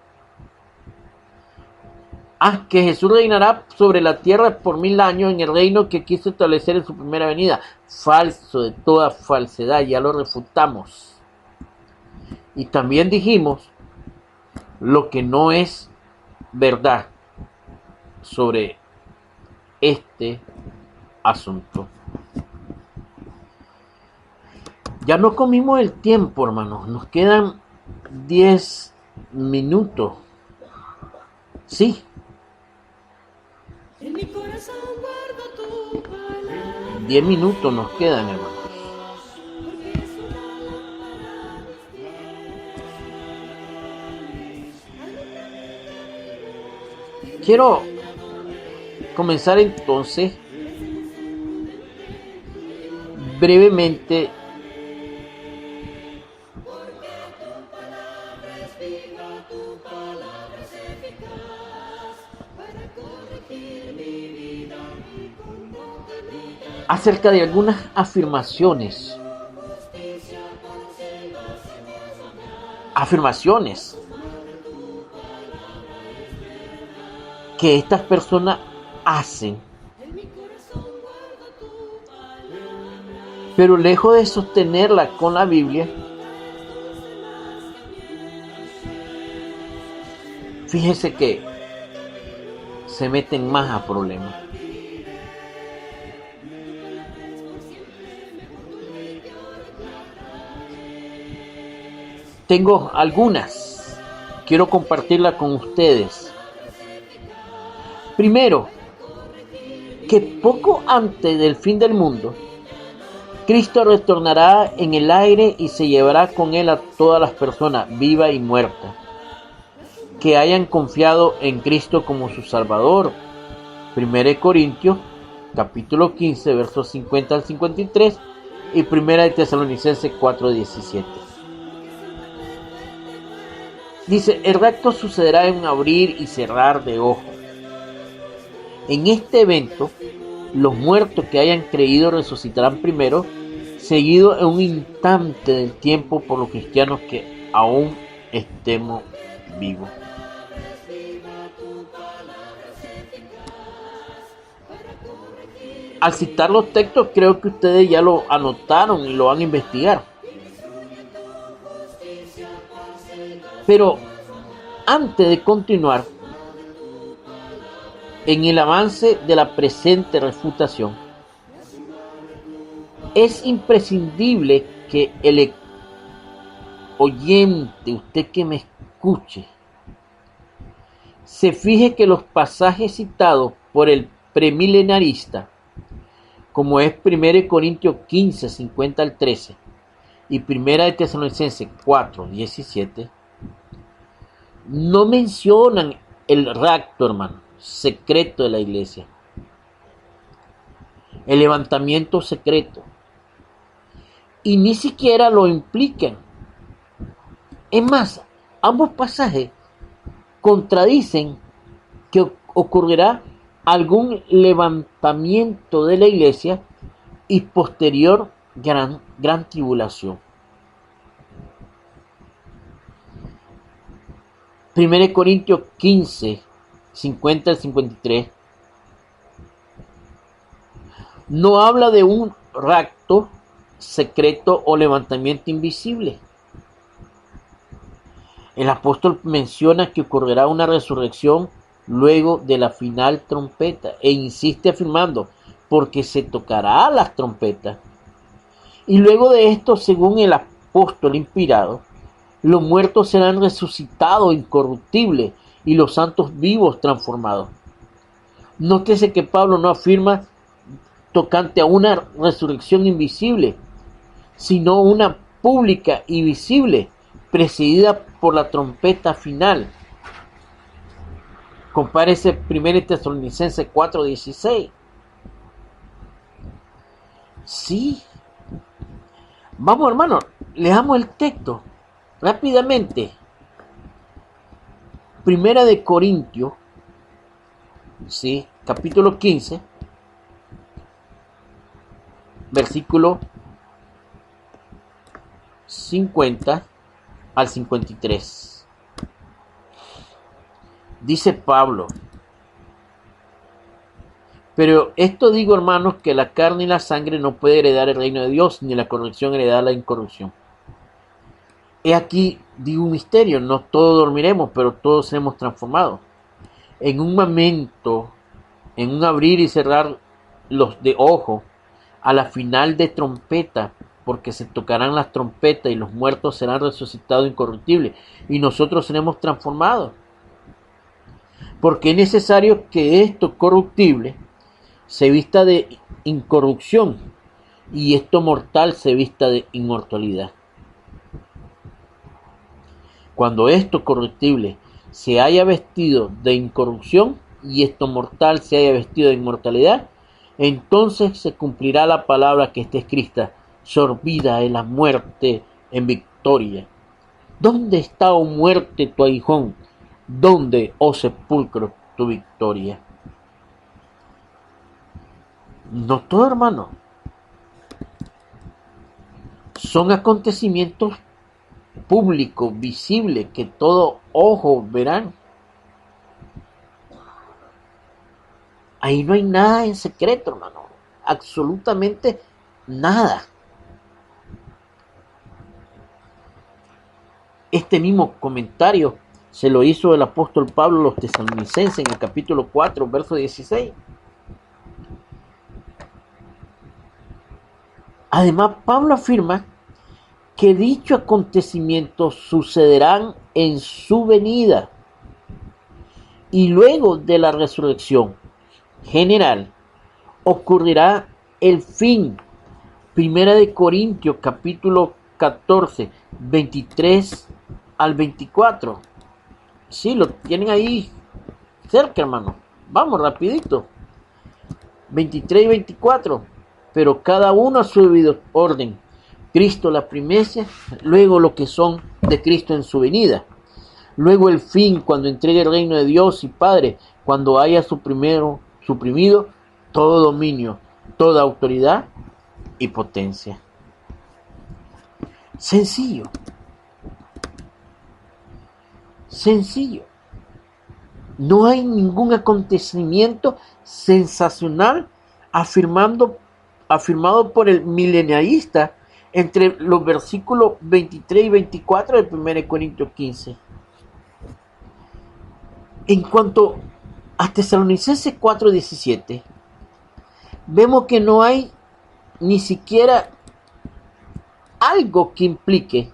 Que Jesús reinará sobre la tierra por 1000 años en el reino que quiso establecer en su primera venida. Falso, de toda falsedad, ya lo refutamos. Y también dijimos lo que no es verdad sobre este asunto. Ya no comimos el tiempo, hermanos. Nos quedan 10 minutos. Sí. En mi corazón guardo tu palabra. 10 minutos nos quedan, hermanos. Porque es una lámpara a mis pies. Quiero comenzar entonces brevemente Tu palabra es eficaz para corregir mi vida y conducta mi vida. acerca de algunas afirmaciones. Afirmaciones que estas personas hacen, pero lejos de sostenerla con la Biblia, fíjese que se meten más a problemas. Tengo algunas, quiero compartirlas con ustedes. Primero, que poco antes del fin del mundo, Cristo retornará en el aire y se llevará con él a todas las personas, vivas y muertas, que hayan confiado en Cristo como su Salvador. 1 Corintios, capítulo 15, versos 50 al 53, y 1 Tesalonicenses 4:17. Dice, el rapto sucederá en un abrir y cerrar de ojos. En este evento, los muertos que hayan creído resucitarán primero, seguido en un instante del tiempo por los cristianos que aún estemos vivos. Al citar los textos, creo que ustedes ya lo anotaron y lo van a investigar. Pero antes de continuar en el avance de la presente refutación, es imprescindible que el oyente, usted que me escuche, se fije que los pasajes citados por el premilenarista, como es 1 Corintios 15, 50 al 13 y 1 Tesalonicenses 4, 17, no mencionan el rapto, hermano, secreto de la iglesia, el levantamiento secreto, y ni siquiera lo implican. Es más, ambos pasajes contradicen que ocurrirá algún levantamiento de la iglesia y posterior gran tribulación. 1 Corintios 15, 50 al 53 no habla de un rapto secreto o levantamiento invisible. El apóstol menciona que ocurrirá una resurrección luego de la final trompeta e insiste afirmando, porque se tocará las trompetas. Y luego de esto, según el apóstol inspirado, los muertos serán resucitados incorruptibles y los santos vivos transformados. Nótese que Pablo no afirma tocante a una resurrección invisible, sino una pública y visible, precedida por la trompeta final. Compárese 1 Tesalonicenses 4:16. Sí. Vamos, hermano, leamos el texto rápidamente. 1 Corintios, sí, capítulo 15, versículo 50 al 53. Dice Pablo: pero esto digo, hermanos, que la carne y la sangre no puede heredar el reino de Dios, ni la corrupción heredar la incorrupción. He aquí, Digo un misterio, no todos dormiremos, pero todos seremos transformados. En un momento, en un abrir y cerrar los de ojo, a la final de trompeta, porque se tocarán las trompetas y los muertos serán resucitados incorruptibles y nosotros seremos transformados. Porque es necesario que esto corruptible se vista de incorrupción y esto mortal se vista de inmortalidad. Cuando esto corruptible se haya vestido de incorrupción y esto mortal se haya vestido de inmortalidad, entonces se cumplirá la palabra que está escrita: sorbida es la muerte en victoria. ¿Dónde está, oh muerte, tu aguijón? ¿Dónde, oh sepulcro, tu victoria? No todo, hermano. Son acontecimientos públicos, visibles, que todo ojo verán. Ahí no hay nada en secreto, hermano. Absolutamente nada. Este mismo comentario se lo hizo el apóstol Pablo a los tesalonicenses en el capítulo 4, verso 16. Además, Pablo afirma que dichos acontecimientos sucederán en su venida y luego de la resurrección general ocurrirá el fin. Primera de Corintios capítulo 14, 23 al 24. Sí, lo tienen ahí cerca, hermano. Vamos, rapidito. 23 y 24. Pero cada uno a su debido orden. Cristo la primicia, luego lo que son de Cristo en su venida. Luego el fin, cuando entregue el reino de Dios y Padre, cuando haya suprimido todo dominio, toda autoridad y potencia. Sencillo. Sencillo. No hay ningún acontecimiento sensacional afirmado por el milenialista entre los versículos 23 y 24 de 1 Corintios 15. En cuanto a Tesalonicenses 4:17, vemos que no hay ni siquiera algo que implique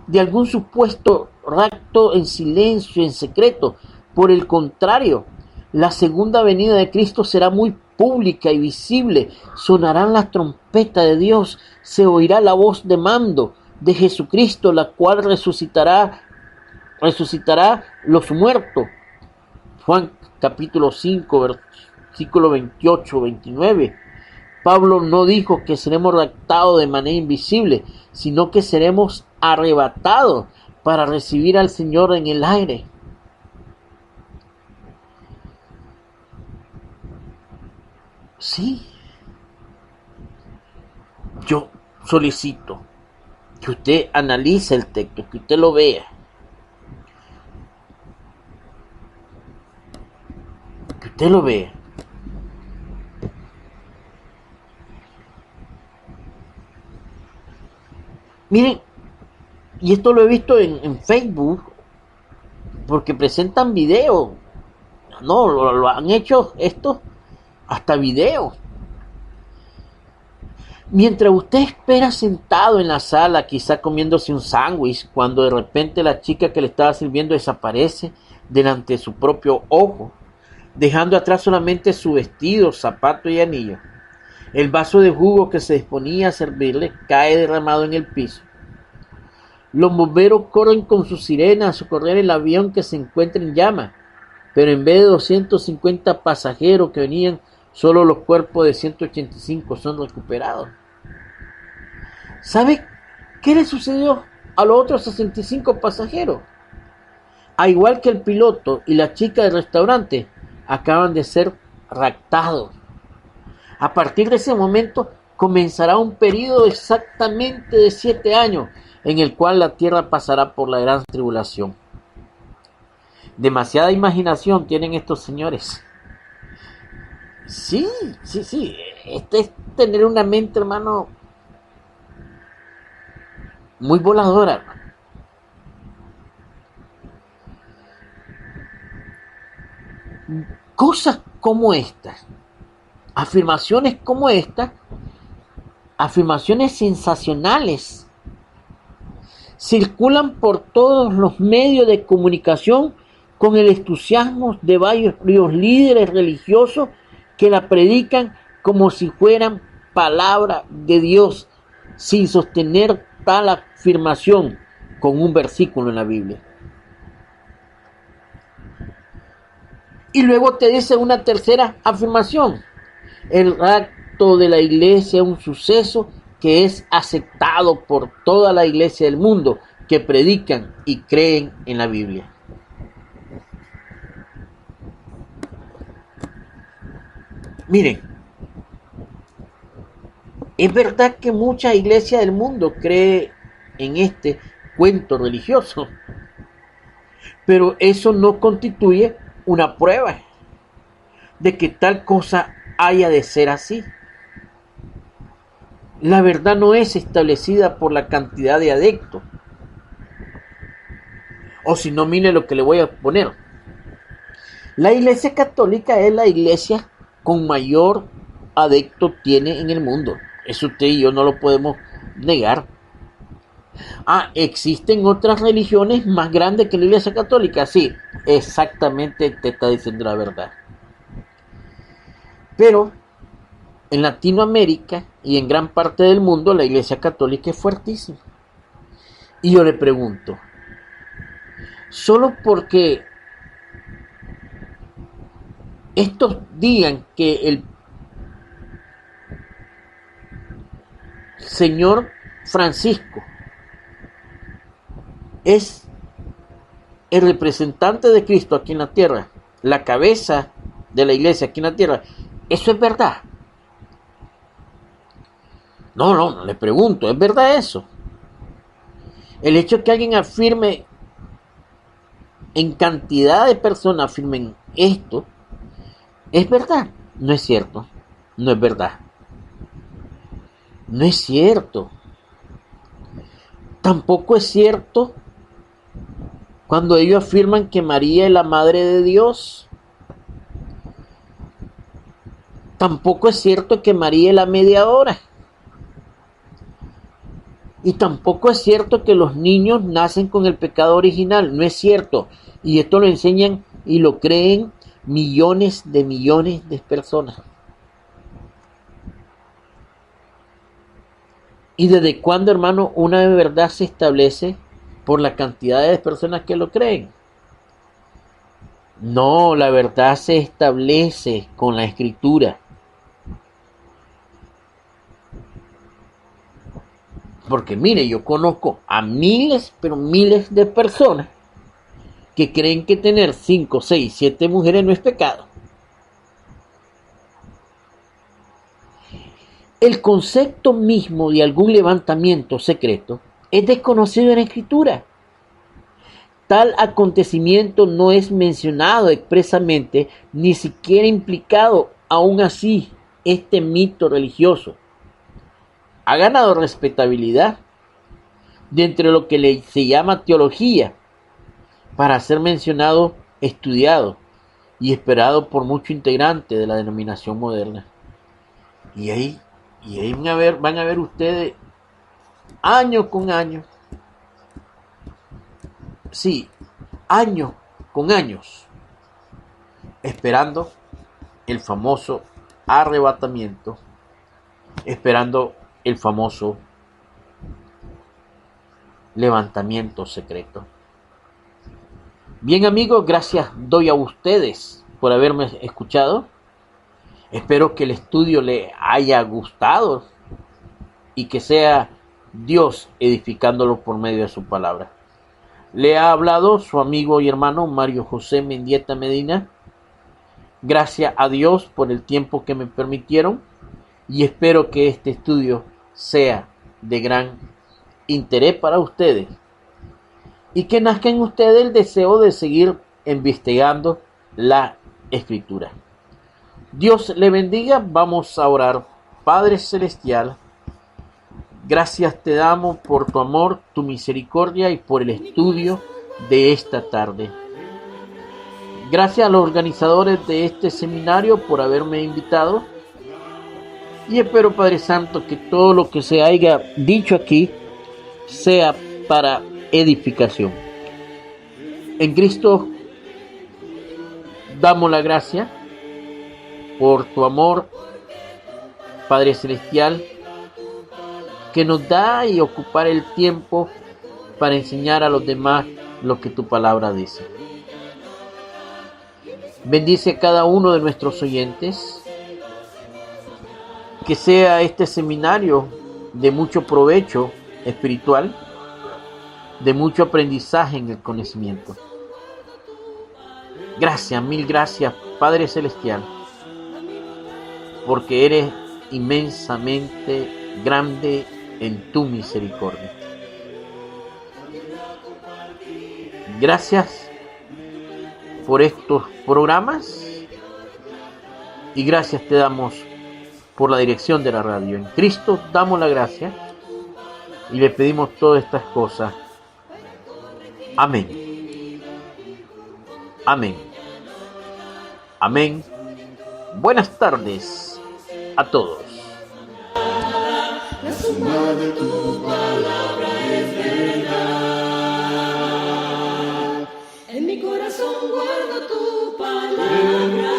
de algún supuesto rapto en silencio, en secreto. Por el contrario, la segunda venida de Cristo será muy pública y visible. Sonarán las trompetas de Dios, se oirá la voz de mando de Jesucristo, la cual resucitará los muertos. Juan capítulo 5, versículo 28, 29. Pablo no dijo que seremos raptados de manera invisible, sino que seremos arrebatados para recibir al Señor en el aire. Sí, yo solicito que usted analice el texto, que usted lo vea, Miren, y esto lo he visto en Facebook, porque presentan videos. No, lo han hecho esto hasta videos. Mientras usted espera sentado en la sala, quizá comiéndose un sándwich, cuando de repente la chica que le estaba sirviendo desaparece delante de su propio ojo, dejando atrás solamente su vestido, zapato y anillo. El vaso de jugo que se disponía a servirle cae derramado en el piso. Los bomberos corren con sus sirenas a socorrer el avión que se encuentra en llamas, pero en vez de 250 pasajeros que venían, solo los cuerpos de 185 son recuperados. ¿Sabe qué le sucedió a los otros 65 pasajeros? Al igual que el piloto y la chica del restaurante, acaban de ser raptados. A partir de ese momento comenzará un periodo exactamente de 7 años en el cual la tierra pasará por la gran tribulación. Demasiada imaginación tienen estos señores. Sí. Este es tener una mente, hermano, muy voladora, hermano. Cosas como estas, afirmaciones como estas, afirmaciones sensacionales, circulan por todos los medios de comunicación con el entusiasmo de varios líderes religiosos que la predican como si fueran palabra de Dios, sin sostener tal afirmación con un versículo en la Biblia. Y luego te dice una tercera afirmación: el rapto de la iglesia es un suceso que es aceptado por toda la iglesia del mundo que predican y creen en la Biblia. Miren, es verdad que mucha iglesia del mundo cree en este cuento religioso, pero eso no constituye una prueba de que tal cosa haya de ser así. La verdad no es establecida por la cantidad de adeptos. O si no, mire lo que le voy a poner. La iglesia católica es la iglesia con mayor adepto tiene en el mundo. Eso usted y yo no lo podemos negar. ¿Existen otras religiones más grandes que la iglesia católica? Sí, exactamente te está diciendo la verdad. Pero en Latinoamérica y en gran parte del mundo la iglesia católica es fuertísima. Y yo le pregunto, solo porque estos digan que el Señor Francisco es el representante de Cristo aquí en la tierra, la cabeza de la iglesia aquí en la tierra, ¿eso es verdad? No, le pregunto, ¿es verdad eso? El hecho de que alguien afirme, en cantidad de personas afirmen esto, ¿es verdad? No es cierto, no es verdad. No es cierto. Tampoco es cierto cuando ellos afirman que María es la Madre de Dios. Tampoco es cierto que María es la mediadora. Y tampoco es cierto que los niños nacen con el pecado original. No es cierto. Y esto lo enseñan y lo creen millones de personas. ¿Y desde cuándo, hermano, una verdad se establece por la cantidad de personas que lo creen? No, la verdad se establece con la Escritura. Porque mire, yo conozco a miles, pero miles de personas que creen que tener 5, 6, 7 mujeres no es pecado. El concepto mismo de algún levantamiento secreto es desconocido en la Escritura. Tal acontecimiento no es mencionado expresamente, ni siquiera implicado. Aún así, este mito religioso ha ganado respetabilidad dentro de lo que se llama teología, para ser mencionado, estudiado y esperado por muchos integrantes de la denominación moderna. Y ahí van a ver ustedes años con años, sí, años con años, esperando el famoso arrebatamiento, esperando el famoso levantamiento secreto. Bien, amigos, gracias doy a ustedes por haberme escuchado. Espero que el estudio le haya gustado y que sea Dios edificándolo por medio de su palabra. Le ha hablado su amigo y hermano Mario José Mendieta Medina. Gracias a Dios por el tiempo que me permitieron y espero que este estudio sea de gran interés para ustedes y que nazca en ustedes el deseo de seguir investigando la Escritura. Dios le bendiga. Vamos a orar. Padre Celestial, gracias te damos por tu amor, tu misericordia y por el estudio de esta tarde. Gracias a los organizadores de este seminario por haberme invitado. Y espero, Padre Santo, que todo lo que se haya dicho aquí sea para edificación. En Cristo damos la gracia por tu amor, Padre Celestial, que nos da y ocupar el tiempo para enseñar a los demás lo que tu palabra dice. Bendice a cada uno de nuestros oyentes, que sea este seminario de mucho provecho espiritual, de mucho aprendizaje en el conocimiento. Gracias, mil gracias, Padre Celestial, porque eres inmensamente grande en tu misericordia. Gracias por estos programas y gracias te damos por la dirección de la radio. En Cristo damos la gracia y le pedimos todas estas cosas. Amén. Amén. Amén. Buenas tardes a todos. La suma de tu palabra es verdad. En mi corazón guardo tu palabra.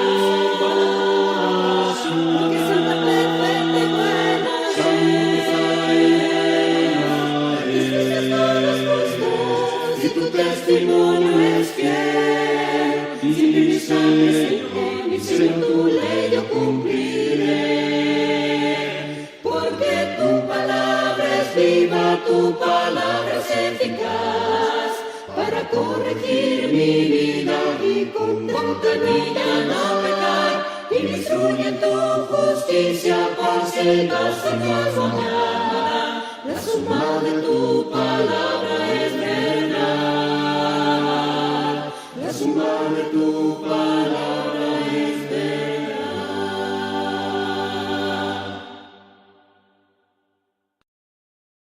Porque santa, perfecta y buena es. Tus juicios todos justos y tu testimonio es fiel. Sin mi sangre, Señor, tu ley yo cumpliré. Porque tu palabra es viva, tu palabra es eficaz para corregir mi vida y contra mí ya no pecar. Y me instruye en tu justicia, paz y gozo transformar.